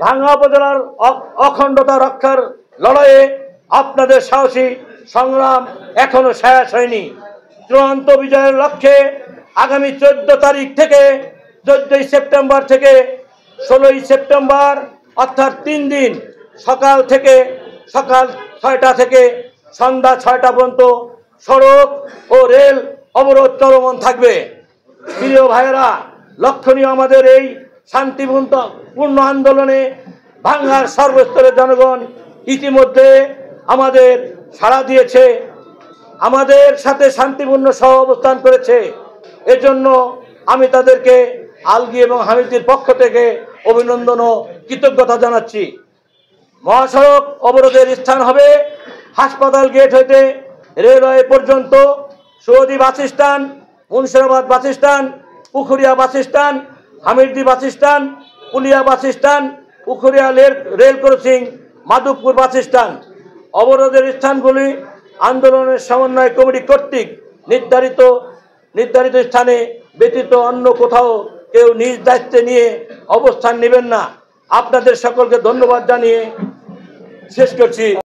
ভাঙ্গা উপজেলার অখণ্ডতা রক্ষার লড়াইয়ে আপনাদের সাহসী সংগ্রাম এখনো শেষ হয়নি। চূড়ান্ত বিজয়ের লক্ষ্যে আগামী 14 তারিখ থেকে 14 সেপ্টেম্বর থেকে 16 সেপ্টেম্বর অর্থাৎ 3 দিন সকাল 6টা থেকে সন্ধ্যা 6টা পর্যন্ত সড়ক ও রেল অবরোধ চলমান থাকবে। প্রিয় ভাইয়েরা, লক্ষণীয় আমাদের এই শান্তিপূর্ণ আন্দোলনে ভাঙ্গার সর্বস্তরের জনগণ ইতিমধ্যে আমাদের সাড়া দিয়েছে, আমাদের সাথে শান্তিপূর্ণ সহ অবস্থান করেছে। এজন্য আমি তাদেরকে আলগী এবং হামিদির পক্ষ থেকে অভিনন্দন ও কৃতজ্ঞতা জানাচ্ছি। মহাসড়ক অবরোধের স্থান হবে হাসপাতাল গেট হইতে রেলওয়ে পর্যন্ত, Saudi bus stand, Munshirabad bus stand, Pukhuria bus stand, Hamirdi bus stand, Pulia bus stand, Pukhuria rail crossing, Madhabpur bus stand. অবরোধের স্থানগুলি আন্দোলনের সমন্বয় কমিটি কর্তৃক নির্ধারিত স্থানে ব্যতীত অন্য কোথাও কেউ নিজ দায়িত্বে নিয়ে অবস্থান নেবেন না। আপনাদের সকলকে ধন্যবাদ জানিয়ে শেষ করছি।